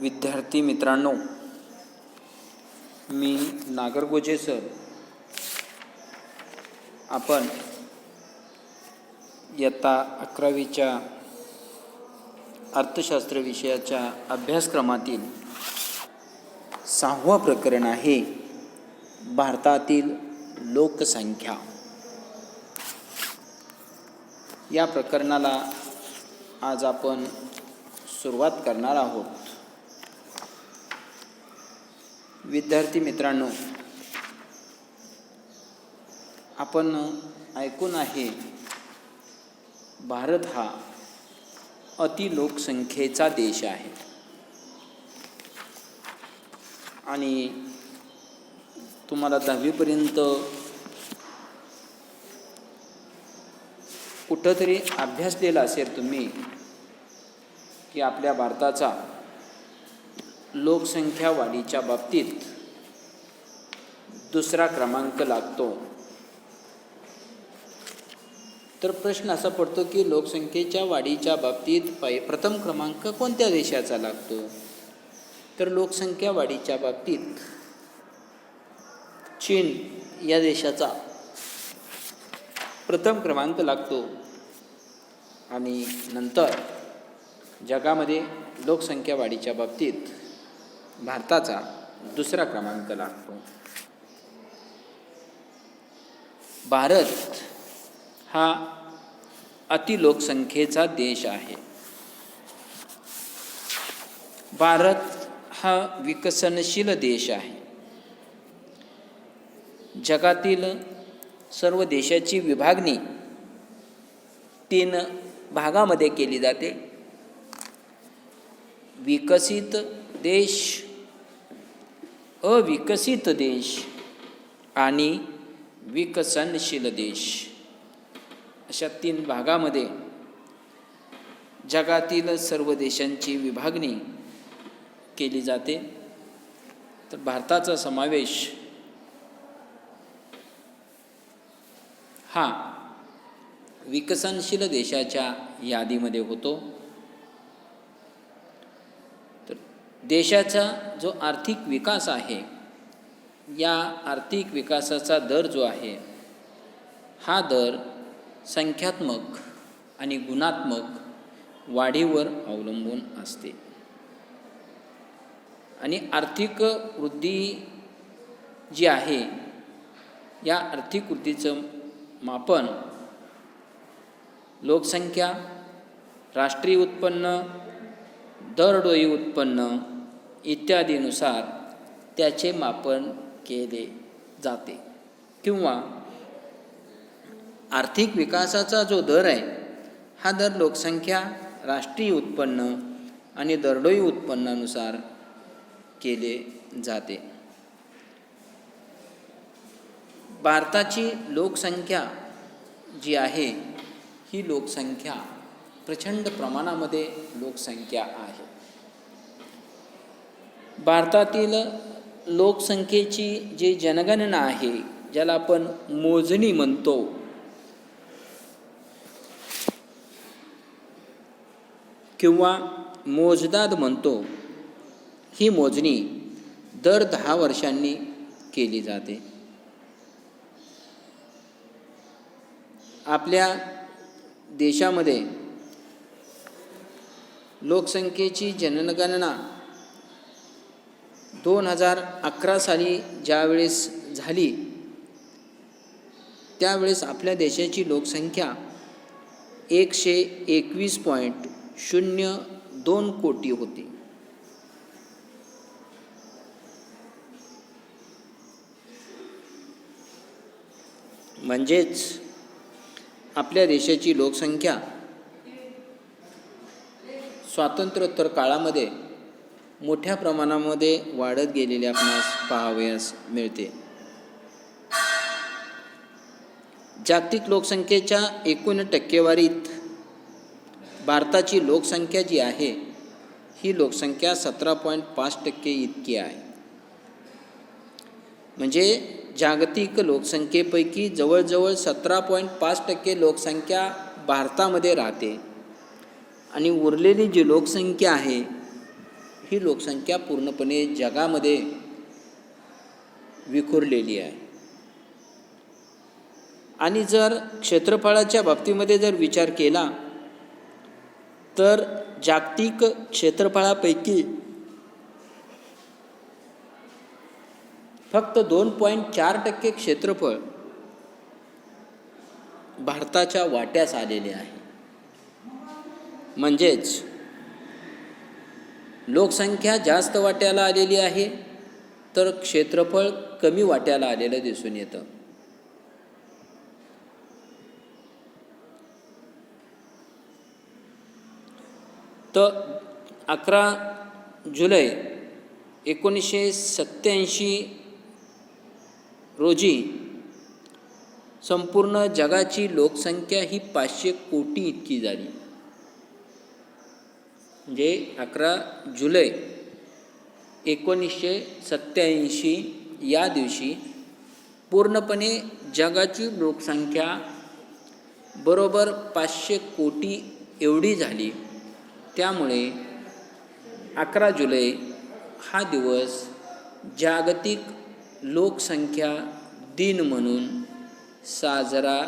विद्यार्थी मित्रांनो, मी नागरगोजे सर. आपण इयत्ता 11वीच्या अर्थशास्त्र विषयाच्या अभ्यासक्रमातील 6वं प्रकरण आहे भारतातील लोकसंख्या. या प्रकरणाला आज आपण सुरुवात करणार आहोत. विद्यार्थी मित्रांनो, आपण ऐकून आहे भारत हा अतिलोकसंख्येचा देश आहे आणि तुम्हाला 10वीपर्यंत कुठंतरी अभ्यासलेला असेल तुम्ही की आपल्या भारताचा लोकसंख्या वाढीच्या बाबतीत दुसरा क्रमांक लागतो. तर प्रश्न असा पडतो की लोकसंख्येच्या वाढीच्या बाबतीत प्रथम क्रमांक कोणत्या देशाचा लागतो? तर लोकसंख्या वाढीच्या बाबतीत चीन या देशाचा प्रथम क्रमांक लागतो आणि नंतर जगामध्ये लोकसंख्या वाढीच्या बाबतीत भारताचा दुसरा क्रमांक लागतो. भारत हा अतिलोकसंख्येचा देश आहे. भारत हा विकसनशील देश आहे. जगातील सर्व देशाची विभागणी 3 भागामध्ये केली जाते. विकसित देश, अविकसित देश आणि विकसनशील देश अशा 3 भागामध्ये जगातील सर्व देशांची विभागणी केली जाते. तर भारताचा समावेश हा विकसनशील देशाच्या यादीमध्ये होतो. तर देशाचा जो आर्थिक विकास आहे, या आर्थिक विकासाचा दर जो आहे, हा दर संख्यात्मक आणि गुणात्मक वाढीवर अवलंबून असते आणि आर्थिक वृद्धी जी आहे, या आर्थिक वृद्धीचं मापन लोकसंख्या, राष्ट्रीय उत्पन्न, दरडोई उत्पन्न इत्यादीनुसार त्याचे मापन केले जाते. किंवा आर्थिक विकासाचा जो दर आहे, हा दर लोकसंख्या, राष्ट्रीय उत्पन्न आणि दरडोई उत्पन्नानुसार केले जाते. भारताची लोकसंख्या जी आहे, ही लोकसंख्या प्रचंड प्रमाणामध्ये लोकसंख्या आहे. भारतातील लोकसंख्येची जी जनगणना आहे, ज्याला आपण मोजणी म्हणतो, किंवा मोजदाद म्हणतो, ही मोजणी दर 10 वर्षांनी केली जाते. आपल्या देशामध्ये लोकसंख्येची जनगणना 2011 साली ज्यावेळेस झाली, त्यावेळेस आपल्या देशाची लोकसंख्या 121.02 कोटी होती. म्हणजेच आपल्या देशाची लोकसंख्या स्वातंत्र्योत्तर काळामध्ये मोठ्या प्रमाणामध्ये वाढत गेलेली आपणास पाहावयास मिळते. जागतिक लोकसंख्येच्या एकूण टक्केवारीत भारताची लोकसंख्या जी आहे, ही लोकसंख्या 17.5% इतकी आहे. म्हणजे जागतिक लोकसंख्येपैकी जवळजवळ 17.5% लोकसंख्या भारतामध्ये राहते आणि उरलेली जी लोकसंख्या आहे ही लोकसंख्या पूर्णपणे जगामध्ये विखुरलेली आहे. आणि जर क्षेत्रफळाच्या बाबतीमध्ये जर विचार केला तर जागतिक क्षेत्रफळापैकी फक्त 2.4% क्षेत्रफळ भारताच्या वाट्यास आलेले आहे. म्हणजेच लोकसंख्या जास्त वाट्याला आलेली आहे तर क्षेत्रफळ कमी वाट्याला आलेलं दिसून येतं. तर 11 जुलै 1987 रोजी संपूर्ण जगाची लोकसंख्या ही 500 कोटी इतकी झाली. म्हणजे 11 जुलै 1987 या दिवशी पूर्णपणे जगाची लोकसंख्या बरोबर 500 कोटी एवढी झाली. त्यामुळे 11 जुलै हा दिवस जागतिक लोकसंख्या दिन म्हणून साजरा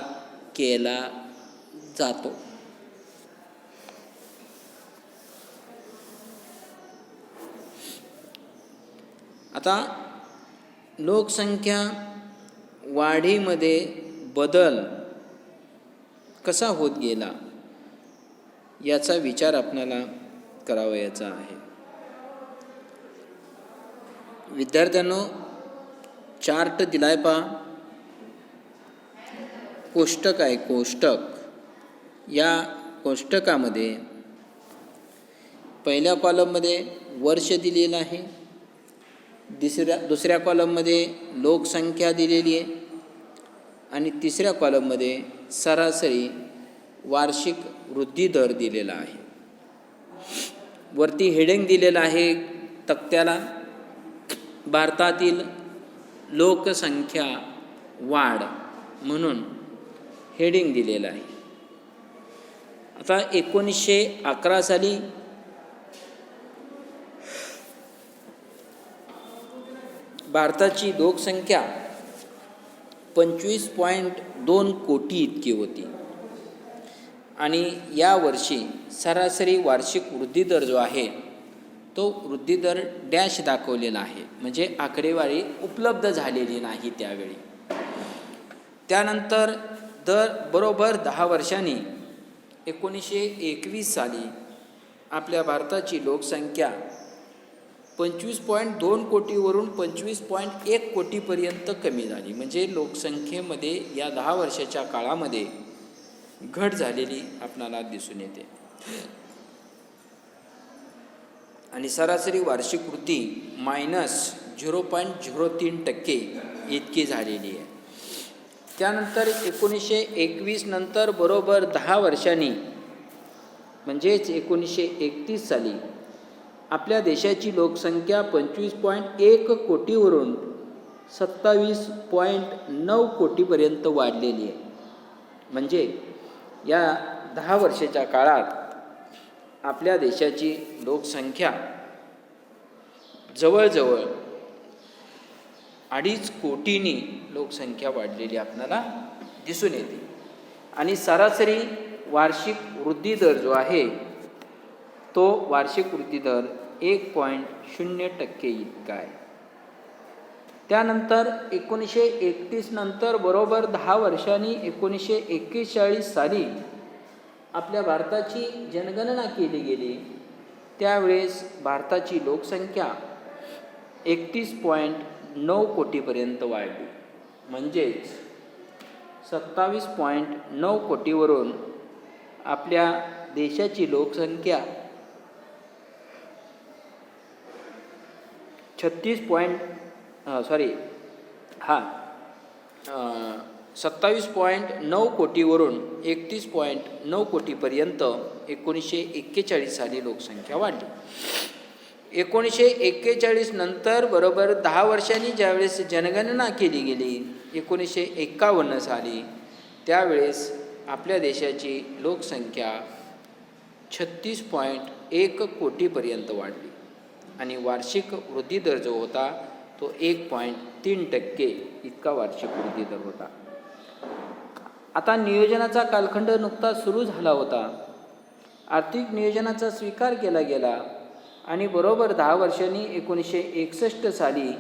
केला जातो. आता लोकसंख्या वाढीमध्ये बदल कसा होत गेला याचा विचार आपल्याला करावयाचा आहे. विद्यार्थ्यांनो, चार्ट दिलाय पहा. कोष्टक आहे, कोष्टक. या कोष्टकामध्ये पहिल्या कॉलममध्ये वर्ष दिलेलं आहे, दुसऱ्या कॉलममध्ये लोकसंख्या दिलेली आहे आणि तिसऱ्या कॉलममध्ये सरासरी वार्षिक वृद्धी दर दिलेला आहे. वरती हेडिंग दिलेलं आहे तक्त्याला, भारतातील लोकसंख्या वाढ म्हणून हेडिंग दिलेलं आहे. आता 1911 साली भारताची लोकसंख्या 25.2 कोटी इतकी होती आणि यावर्षी सरासरी वार्षिक वृद्धी दर जो आहे तो वृद्धी दर डॅश दाखवलेला आहे, म्हणजे आकडेवारी उपलब्ध झालेली नाही त्यावेळी. त्यानंतर बरोबर 10 वर्षांनी 1921 साली आपल्या भारताची लोकसंख्या 25.2 कोटीवरून 25.1 कोटीपर्यंत कमी झाली. म्हणजे लोकसंख्येमध्ये या 10 वर्षाच्या काळामध्ये घट झालेली आपल्याला दिसून येते. आणि सरासरी वार्षिक वृद्धी -0.03% इतकी झालेली आहे. त्यानंतर 1921 नंतर बरोबर 10 वर्षांनी म्हणजेच 1931 साली आपल्या देशाची लोकसंख्या 25.1 कोटीवरून 27.9 कोटीपर्यंत वाढलेली आहे. म्हणजे या 10 वर्षाच्या काळात आपल्या देशाची लोकसंख्या जवळजवळ 2.5 कोटींनी लोकसंख्या वाढलेली आपल्याला दिसून येते. आणि सरासरी वार्षिक वृद्धी दर जो आहे तो वार्षिक वृद्धी दर 1.0% इतका आहे. त्यानंतर 1931 नंतर बरोबर 10 वर्षांनी 1941 साली आपल्या भारताची जनगणना केली गेली. त्यावेळेस भारताची लोकसंख्या 31.9 कोटीपर्यंत वाढली. म्हणजेच 27.9 कोटीवरून आपल्या देशाची लोकसंख्या 27.9 कोटीवरून 31.9 कोटीपर्यंत 1941 साली लोकसंख्या वाढली. 1941 नंतर बरोबर 10 वर्षांनी ज्यावेळेस जनगणना केली गेली 1951 साली, त्यावेळेस आपल्या देशाची लोकसंख्या 36.1 कोटीपर्यंत वाढली. आणि वार्षिक वृद्धी दर जो होता तो 1.3% इतका वार्षिक वृद्धी दर होता. आता नियोजनाचा कालखंड नुकताच सुरू झाला होता. आर्थिक नियोजनाचा स्वीकार केला गेला आणि बरोबर 10 वर्षांनी 1961 साली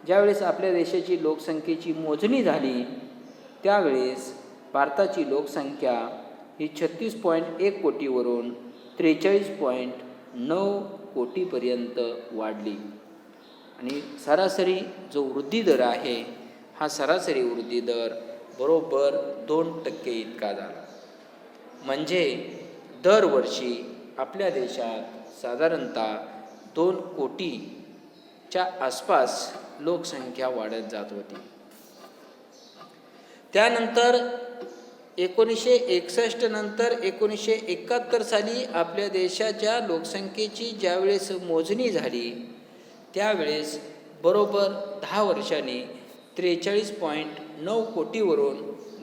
ज्यावेळेस आपल्या देशाची लोकसंख्येची मोजणी झाली त्यावेळेस भारताची लोकसंख्या ही 36.1 कोटीवरून 43.9 कोटीपर्यंत वाढली आणि सरासरी जो वृद्धी दर आहे हा सरासरी वृद्धी दर बरोबर 2% इतका झाला. म्हणजे दरवर्षी आपल्या देशात साधारणतः 2 कोटीच्या आसपास लोकसंख्या वाढत जात होती. त्यानंतर 1961 नंतर 1971 साली आपल्या देशाच्या लोकसंख्येची ज्यावेळेस मोजणी झाली त्यावेळेस बरोबर 10 वर्षांनी 43.9 कोटीवरून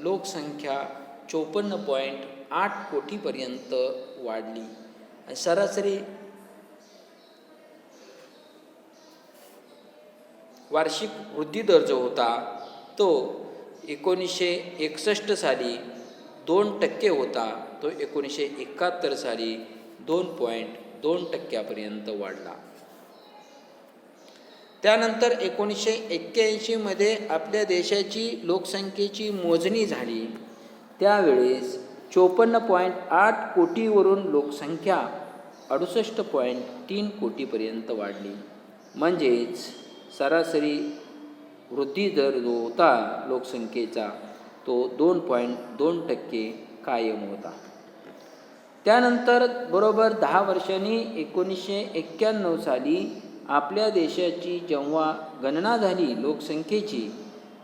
लोकसंख्या 54.8 कोटीपर्यंत वाढली. सरासरी वार्षिक वृद्धी दर जो होता तो 1961 साली 2% होता तो 1971 साली 2.2% वाढला. त्यानंतर 1981 मध्ये आपल्या देशाची लोकसंख्येची मोजणी झाली त्यावेळेस 54.8 कोटीवरून लोकसंख्या 68.3 कोटीपर्यंत वाढली. म्हणजेच सरासरी वृद्धी दर जो होता लोकसंख्येचा तो 2.2% कायम होता. त्यानंतर बरोबर 10 वर्षांनी 1991 साली आपल्या देशाची जेव्हा गणना झाली लोकसंख्येची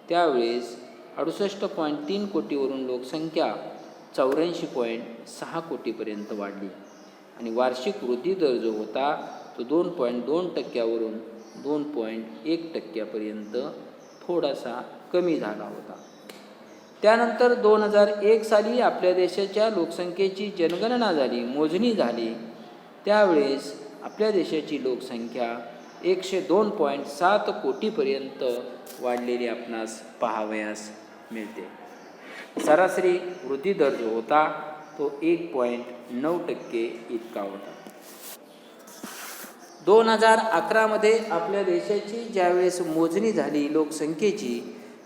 त्यावेळेस 68.3 कोटीवरून लोकसंख्या 84.6 कोटीपर्यंत वाढली आणि वार्षिक वृद्धी दर जो होता तो 2.2%वरून 2.1%पर्यंत थोडासा कमी झाला होता. त्यानंतर 2001 साली आपल्या देशाच्या लोकसंख्येची जनगणना झाली मोजणी झाली त्यावेळेस आपल्या देशाची लोकसंख्या 102.7 कोटीपर्यंत वाढलेली आपणास पाहावयास मिळते. सरासरी वृद्धी दर जो होता तो 1.9% इतका होता. 2011 मध्ये आपल्या देशाची ज्यावेळेस मोजणी झाली लोकसंख्येची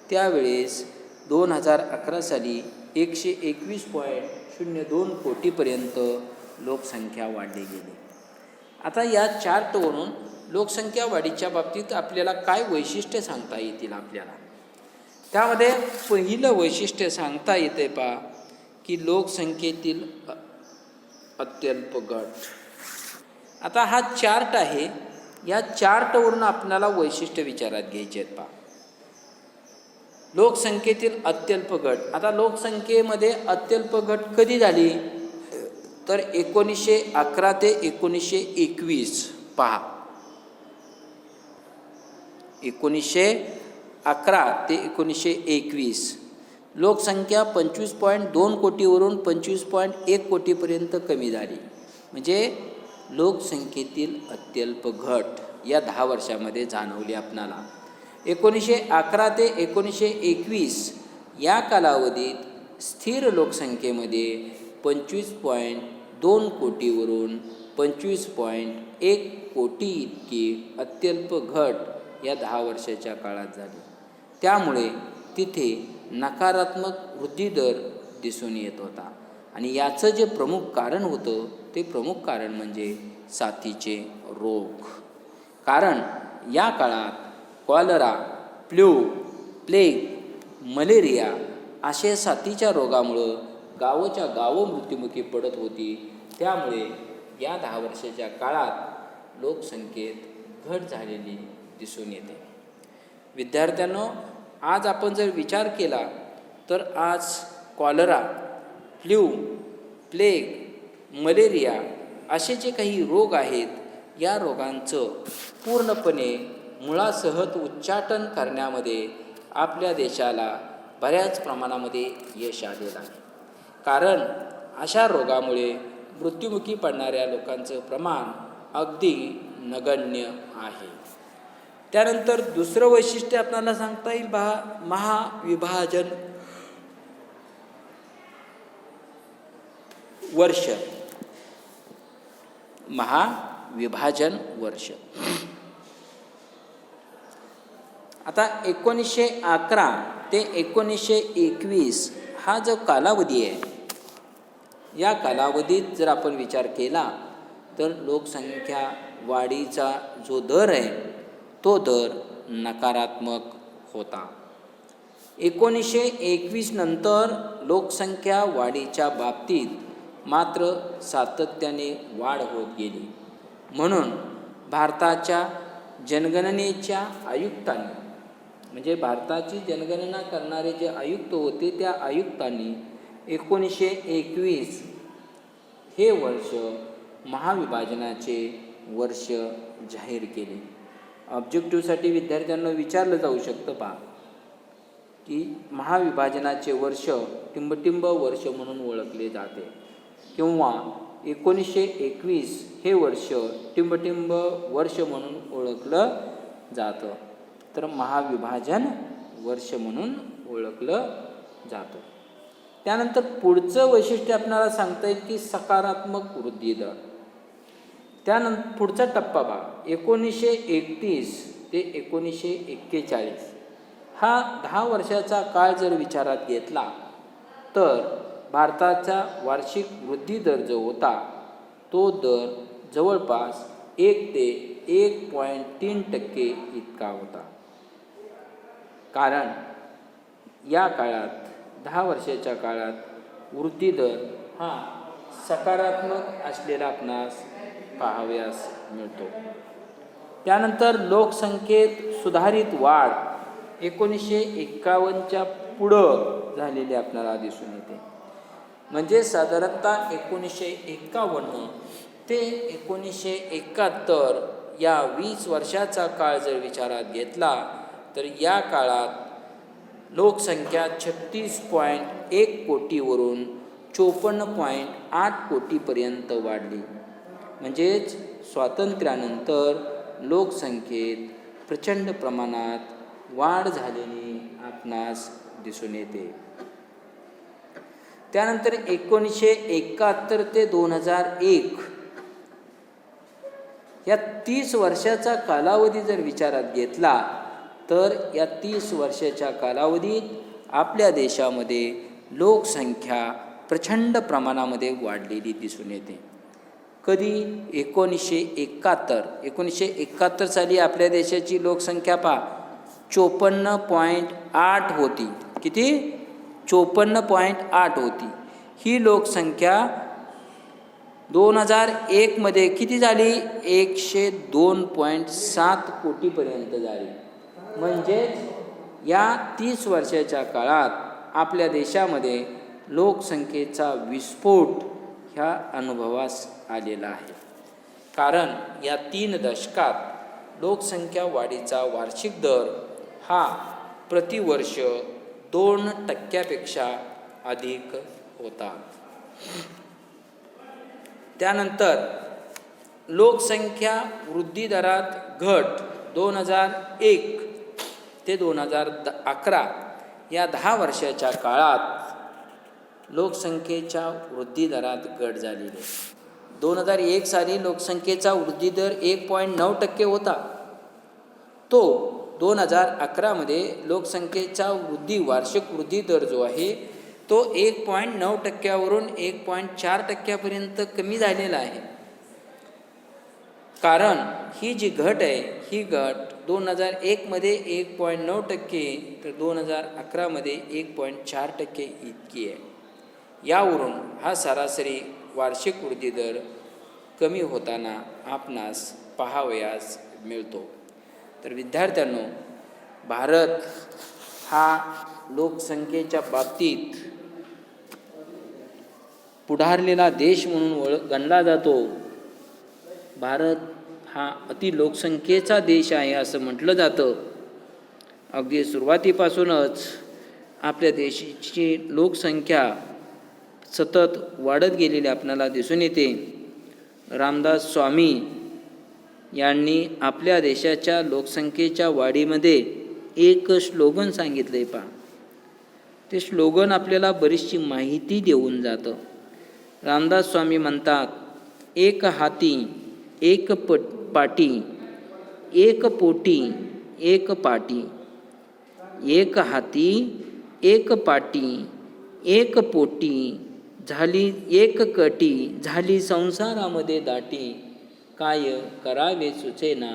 त्यावेळेस 2011 साली 121.02 कोटीपर्यंत लोकसंख्या वाढली गेली. आता या चार्टवरून लोकसंख्या वाढीच्या बाबतीत आपल्याला काय वैशिष्ट्य सांगता येतील आपल्याला. त्यामध्ये पहिलं वैशिष्ट्य सांगता येते पहा की लोकसंख्येतील अत्यल्प गट. आता हा चार्ट आहे या चार्टवरून आपल्याला वैशिष्ट्य विचारात घ्यायचे आहेत पहा. लोकसंख्येतील अत्यल्प गट. आता लोकसंख्येमध्ये अत्यल्प गट कधी झाली तर 1911 ते 1921 पहा. 1911 ते 1921 लोकसंख्या 25.2 कोटीवरून 25.1 कोटीपर्यंत कमी झाली. म्हणजे लोकसंख्येतील अत्यल्प घट या 10 वर्षामध्ये जाणवली आपणाला. 1911 ते 1921 या कालावधीत स्थिर लोकसंख्येमध्ये 25.2 कोटीवरून 25.1 कोटी इतकी अत्यल्प घट या 10 वर्षाच्या काळात झाली. त्यामुळे तिथे नकारात्मक वृद्धी दर दिसून येत होता आणि याचं जे प्रमुख कारण होतं ते प्रमुख कारण म्हणजे साथीचे रोग. कारण या काळात कॉलरा, फ्लू, प्लेग, मलेरिया असे साथीच्या रोगामुळं गावोच्या गावं मृत्युमुखी पडत होती. त्यामुळे या 10 वर्षाच्या काळात लोकसंख्येत घट झालेली दिसून येते. विद्यार्थ्यांनो, आज आपण जर विचार केला तर आज कॉलरा, फ्लू, प्लेग, मलेरिया असे जे काही रोग आहेत या रोगांचं पूर्णपणे मुळासहत उच्चाटन करण्यामध्ये आपल्या देशाला बऱ्याच प्रमाणामध्ये यश आलेलं आहे. कारण अशा रोगामुळे मृत्युमुखी पडणाऱ्या लोकांचं प्रमाण अगदी नगण्य आहे. त्यानंतर दुसरं वैशिष्ट्य आपल्याला सांगता येईल महाविभाजन वर्ष. महाविभाजन वर्ष. आता 1911 ते 1921 हा जो कालावधी आहे, या कालावधीत जर आपण विचार केला तर लोकसंख्या वाढीचा जो दर आहे तो दर नकारात्मक होता. 1921 नंतर लोकसंख्या वाढीच्या बाबतीत मात्र सातत्याने वाढ होत गेली. म्हणून भारताच्या जनगणनेच्या आयुक्तांनी, म्हणजे भारताची जनगणना करणारे जे आयुक्त होते त्या आयुक्तांनी 1921 हे वर्ष महाविभाजनाचे वर्ष जाहीर केले. ऑब्जेक्टिव्हसाठी विद्यार्थ्यांना विचारलं जाऊ शकतं पहा की महाविभाजनाचे वर्ष टिंबटिंब वर्ष म्हणून ओळखले जाते किंवा 1921 हे वर्ष टिंबटिंब वर्ष म्हणून ओळखलं जातं, तर महाविभाजन वर्ष म्हणून ओळखलं जातं. त्यानंतर पुढचं वैशिष्ट्य आपल्याला सांगता येईल की सकारात्मक वृद्धी दर. त्यानंतर पुढचा टप्पा बघा, 1931 ते 1941 हा 10 वर्षाचा काळ जर विचारात घेतला तर भारताचा वार्षिक वृद्धी दर जो होता तो दर जवळपास 1 ते 1.3% इतका होता. कारण या काळात 10 वर्षाच्या काळात वृद्धी दर हा सकारात्मक असलेला आपणास पाहावयास मिळतो. त्यानंतर लोकसंख्येत सुधारित वाढ 1951च्या पुढं झालेली आपल्याला दिसून येते. म्हणजे साधारणतः 1951 ते 1971 या 20 वर्षाचा काळ जर विचारात घेतला तर या काळात लोकसंख्या 36.1 कोटीवरून 54.8 कोटीपर्यंत वाढली. म्हणजेच स्वातंत्र्यानंतर लोकसंख्येत प्रचंड प्रमाणात वाढ झालेली आपणास दिसून येते. त्यानंतर 1971 ते 2001 या 30 वर्षाचा कालावधी जर विचारात घेतला तर या 30 वर्षाच्या कालावधीत आपल्या देशामध्ये लोकसंख्या प्रचंड प्रमाणामध्ये वाढलेली दिसून येते. कधी 1971 साली आपल्या देशाची लोकसंख्या 54.8 होती. किती? 54.8 होती. ही लोकसंख्या 2001 मध्ये किती झाली? 102.7 कोटीपर्यंत झाली. म्हणजेच या 30 वर्षाच्या काळात आपल्या देशामध्ये लोकसंख्येचा विस्फोट ह्या अनुभवास आलेला आहे. कारण या 3 दशकात लोकसंख्या वाढीचा वार्षिक दर हा प्रतिवर्ष 2% अधिक होता. त्यानंतर लोकसंख्या वृद्धी दरात घट 2001 ते 2011 या 10 वर्षाच्या काळात लोकसंख्येच्या वृद्धी दरात घट झालेली आहे. 2001 साली लोकसंख्येचा वृद्धी दर 1.9% होता. तो 2011 मध्ये लोकसंख्येचा वार्षिक वृद्धी दर जो आहे तो 1.9% वरून 1.4% पर्यंत कमी झालेला आहे. कारण ही जी घट आहे ही घट 2001 मध्ये 1.9% तर 2011 मध्ये 1.4% इतकी आहे. यावरून हा सरासरी वार्षिक वृद्धी दर कमी होताना आपणास पाहावयास मिळतो. तर विद्यार्थ्यांनो, भारत हा लोकसंख्येच्या बाबतीत पुढारलेला देश म्हणून गणला जातो. भारत हा अति लोकसंख्येचा देश आहे असं म्हटलं जातं. अगदी सुरुवातीपासूनच आपल्या देशाची लोकसंख्या सतत वाढत गेलेली आपल्याला दिसून येते. रामदास स्वामी यांनी आपल्या देशाच्या लोकसंख्येच्या वाढीमध्ये एक स्लोगन सांगितलं आहे पहा. ते स्लोगन आपल्याला बरीचशी माहिती देऊन जातं. रामदास स्वामी म्हणतात, एक हाती एक पाटी, एक पोटी एक पाटी. एक हाती एक पाटी एक पोटी, झाली एक कटी, झाली संसारामध्ये दाटी. काय करावे सुचेना,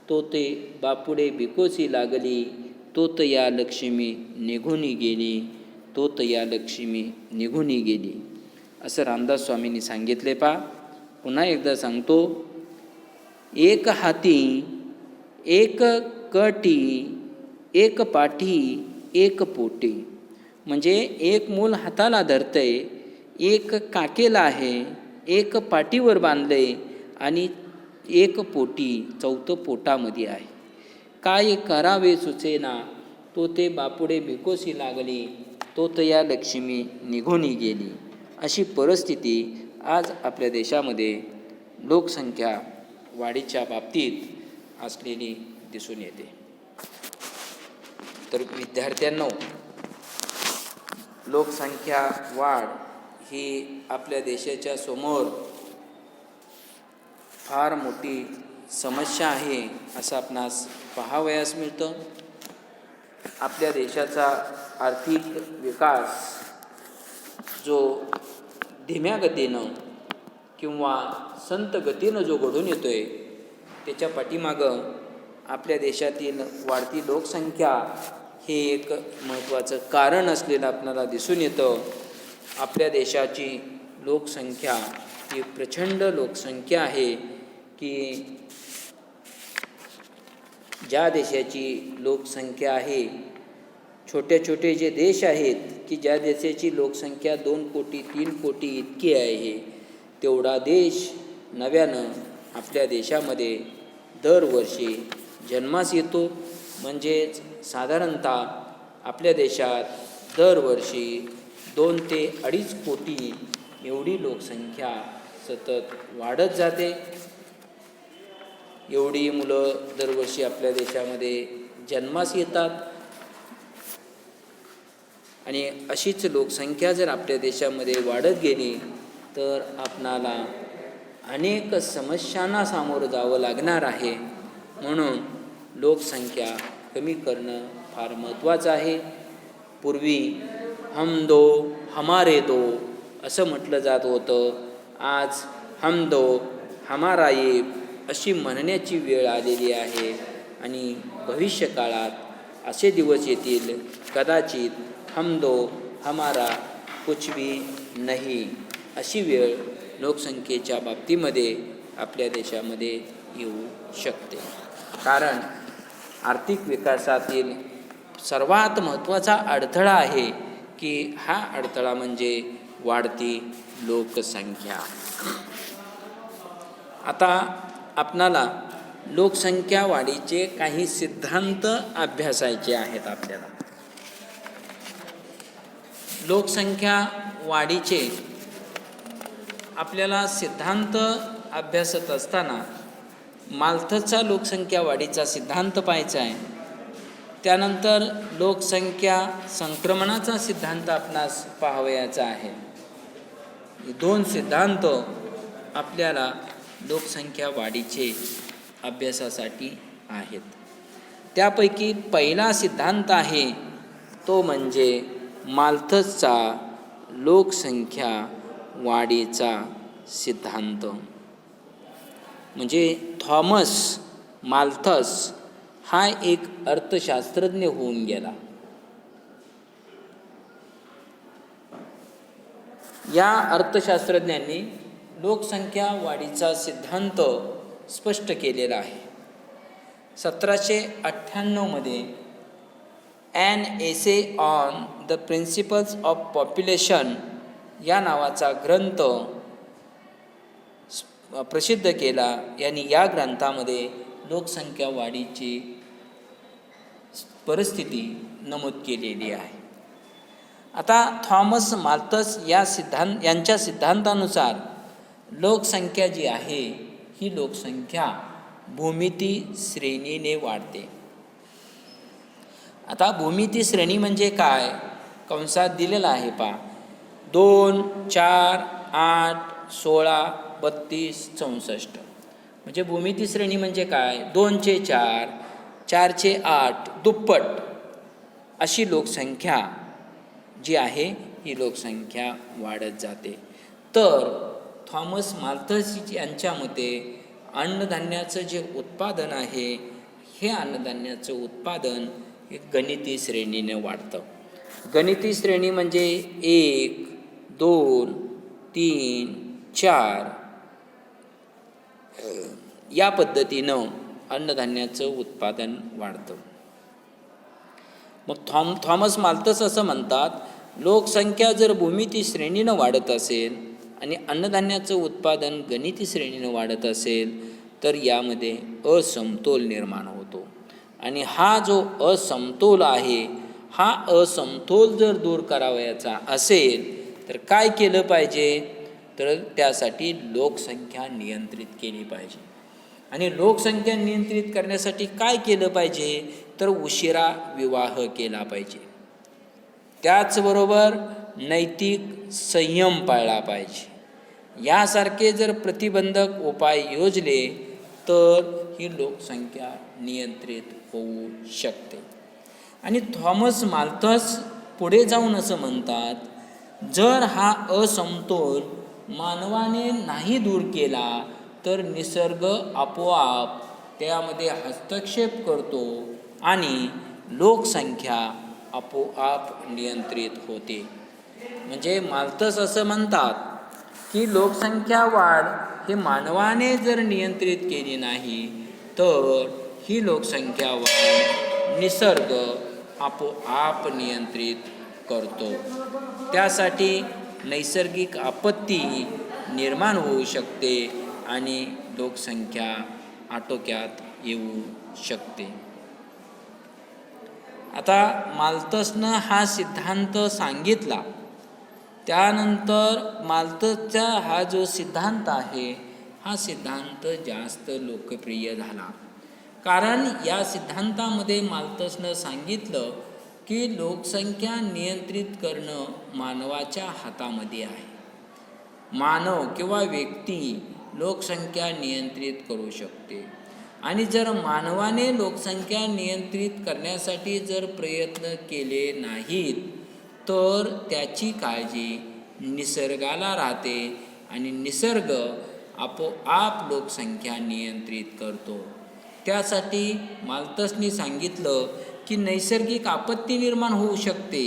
तो ते बापुडे बिकोसी लागली. तोत या लक्ष्मी निघूनी गेली, तोत या लक्ष्मी निघूनी गेली. असं रामदास स्वामींनी सांगितले पहा. पुन्हा एकदा सांगतो, एक हाती एक कटी, एक पाठी एक पोटी. म्हणजे एक मूल हाताला धरतंय, एक काकेला आहे, एक पाठीवर बांधलंय आणि एक पोटी, चौथं पोटामध्ये आहे. काय करावे सुचेना, तो ते बापुडे भिकोसी लागली. तो तर या लक्ष्मी निघूनी गेली. अशी परिस्थिती आज आपल्या देशामध्ये लोकसंख्या वाढीच्या बाबतीत असलेली दिसून येते. तर विद्यार्थ्यांनो, लोकसंख्या वाढ ही आपल्या देशाच्या समोर फार मोठी समस्या आहे असं आपणास पाहावयास मिळतं. आपल्या देशाचा आर्थिक विकास जो धीम्या गतीनं किंवा संत गतीनं जो घडून येतो आहे, त्याच्या पाठीमागं आपल्या देशातील वाढती लोकसंख्या हे एक महत्त्वाचं कारण असलेलं आपल्याला दिसून येतं. आपल्या देशाची लोकसंख्या ही प्रचंड लोकसंख्या आहे की ज्या देशाची लोकसंख्या आहे, छोटे छोटे जे देश आहेत की ज्या देशाची लोकसंख्या 2 कोटी 3 कोटी इतकी आहे, तेवढा देश नव्यानं आपल्या देशामध्ये दरवर्षी जन्मास येतो. म्हणजेच साधारणतः आपल्या देशात दरवर्षी 2 ते 2.5 कोटी एवढी लोकसंख्या सतत वाढत जाते. एवढी मुलं दरवर्षी आपल्या देशामध्ये जन्मास येतात आणि अशीच लोकसंख्या जर आपल्या देशामध्ये वाढत गेली तर आपणाला अनेक समस्यांना सामोरं जावं लागणार आहे. म्हणून लोकसंख्या कमी करणं फार महत्त्वाचं आहे. पूर्वी हम दो हमारे दो असं म्हटलं जात होतं. आज हम दो हमारा एक अशी म्हणण्याची वेळ आलेली आहे आणि भविष्यकाळात असे दिवस येतील कदाचित हम दो हमारा कुछ भी नहीं अशी वेळ लोकसंख्येच्या बाबतीमध्ये आपल्या देशामध्ये येऊ शकते. कारण आर्थिक विकासातील सर्वात महत्त्वाचा अडथळा आहे की हा अडथळा म्हणजे वाढती लोकसंख्या. आता आपणाला लोकसंख्या वाढीचे काही सिद्धांत अभ्यासायचे आहेत. आपल्याला लोकसंख्या वाढीचे आपल्याला सिद्धांत अभ्यासत असताना माल्थसचा लोकसंख्या वाढीचा सिद्धांत पाहायचा आहे. त्यानंतर लोकसंख्या संक्रमणाचा सिद्धांत आपणास पाहावयाचा आहे. हे 2 सिद्धांत आपल्याला लोकसंख्या वाढीचे अभ्यासासाठी आहेत. त्यापैकी पहिला सिद्धांत आहे तो म्हणजे माल्थसचा लोकसंख्या वाढीचा सिद्धांत. म्हणजे थॉमस माल्थस हा एक अर्थशास्त्रज्ञ होऊन गेला. या अर्थशास्त्रज्ञांनी लोकसंख्या वाढीचा सिद्धांत स्पष्ट केलेला आहे. 1798 मध्ये an essay on the principles of population या नावाचा ग्रंथ प्रसिद्ध केला. यांनी या ग्रंथामध्ये लोकसंख्या वाढीची परिस्थिती नमूद केलेली आहे. आता थॉमस माल्थस यांच्या सिद्धांतानुसार लोकसंख्या जी आहे ही लोकसंख्या भूमिती श्रेणीने वाढते. आता भूमिती श्रेणी म्हणजे काय? कंसात दिलेला आहे पहा. 2, 4, 8, 16, 32, 64. म्हणजे भूमिती श्रेणी म्हणजे काय? 2चे 4, 4चे 8, दुप्पट अशी लोकसंख्या जी आहे ही लोकसंख्या वाढत जाते. तर थॉमस माल्थस यांच्या मते अन्नधान्याचं जे उत्पादन आहे हे अन्नधान्याचं उत्पादन हे गणिती श्रेणीने वाढतं. गणिती श्रेणी म्हणजे 1, 2, 3, 4 या पद्धतीनं अन्नधान्याचं उत्पादन वाढतं. मग थॉमस माल्थस असं म्हणतात, लोकसंख्या जर भूमिती श्रेणीनं वाढत असेल आणि अन्नधान्याचं उत्पादन गणिती श्रेणीनं वाढत असेल तर यामध्ये असमतोल निर्माण होतो. आणि हा जो असमतोल आहे, हा असमतोल जर दूर करावयाचा असेल तर काय केलं पाहिजे? तर त्यासाठी लोकसंख्या नियंत्रित केली पाहिजे. आणि लोकसंख्या नियंत्रित करण्यासाठी काय केलं पाहिजे? तर उशिरा विवाह केला पाहिजे. त्याचबरोबर नैतिक संयम पाळला पाहिजे. यासारखे जर प्रतिबंधक उपाय योजले तर ही लोकसंख्या नियंत्रित होऊ शकते. आणि थॉमस माल्थस पुढे जाऊन असं म्हणतात, जर हा असमतोल मानवाने नाही दूर केला तर निसर्ग आपोआप त्यामध्ये हस्तक्षेप करतो आणि लोकसंख्या आपोआप नियंत्रित होते. म्हणजे माल्थस असं म्हणतात की लोकसंख्या वाढ हे मानवाने जर नियंत्रित केली नाही तर ही लोकसंख्या वाढ निसर्ग आपोआप नियंत्रित करतो. त्यासाठी नैसर्गिक आपत्ती निर्माण होऊ शकते आणि लोकसंख्या आटोक्यात येऊ शकते. आता माल्थसनं हा सिद्धांत सांगितला. त्यानंतर माल्थसचा हा जो सिद्धांत आहे हा सिद्धांत जास्त लोकप्रिय झाला. कारण या सिद्धांतामध्ये माल्थसनं सांगितलं की लोकसंख्या नियंत्रित करणं मानवाच्या हातामध्ये आहे. मानव किंवा व्यक्ती लोकसंख्या नियंत्रित करू शकते. आणि जर मानवाने लोकसंख्या नियंत्रित करण्यासाठी जर प्रयत्न केले नाहीत तर त्याची काळजी निसर्गाला राहते आणि निसर्ग आपोआप लोकसंख्या नियंत्रित करतो. त्यासाठी माल्थसनी सांगितलं की नैसर्गिक आपत्ती निर्माण होऊ शकते.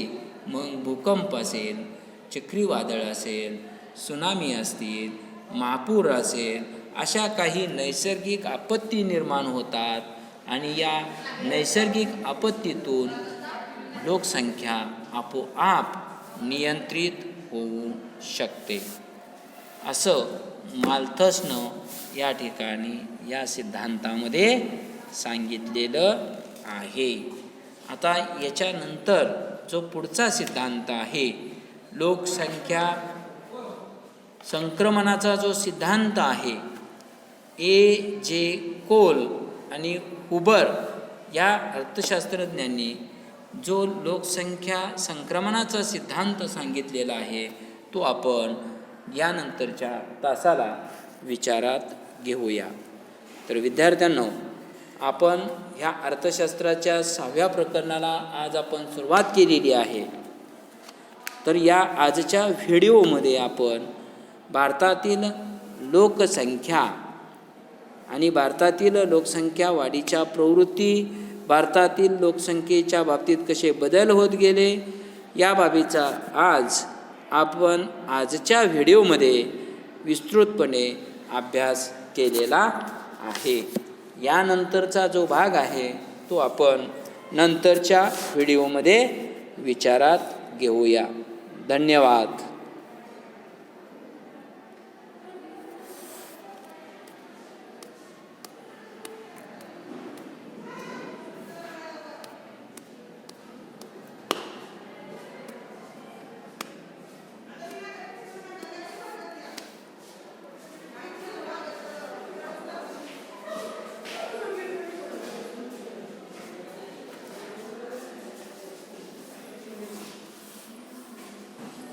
मग भूकंप असेल, चक्रीवादळ असेल, सुनामी असतील, महापूर असेल, अशा काही नैसर्गिक आपत्ती निर्माण होतात आणि या नैसर्गिक आपत्तीतून लोकसंख्या आपोआप नियंत्रित होऊ शकते. असं माल्थसनं या ठिकाणी या सिद्धांतामध्ये सांगितलेलं आहे. आता याच्यानंतर जो पुढचा सिद्धांत आहे लोकसंख्या संक्रमणाचा जो सिद्धांत आहे, A.J. कोल आणि हुबर या अर्थशास्त्रज्ञांनी जो लोकसंख्या संक्रमणाचा सिद्धांत सांगितलेला आहे तो आपण यानंतरच्या तासाला विचारात घेऊया. तर विद्यार्थ्यांनो, आपण ह्या अर्थशास्त्राच्या 6व्या प्रकरणाला आज आपण सुरुवात केलेली आहे. तर या आजच्या व्हिडिओमध्ये आपण भारतातील लोकसंख्या आणि भारतातील लोकसंख्या वाढीच्या प्रवृत्ती, भारतातील लोकसंख्येच्या बाबतीत कसे बदल होत गेले या बाबीचा आज आपण आजच्या व्हिडिओमध्ये विस्तृतपणे अभ्यास केलेला आहे. यानंतरचा जो भाग आहे तो आपण नंतरच्या व्हिडिओमध्ये विचारात घेऊया. धन्यवाद.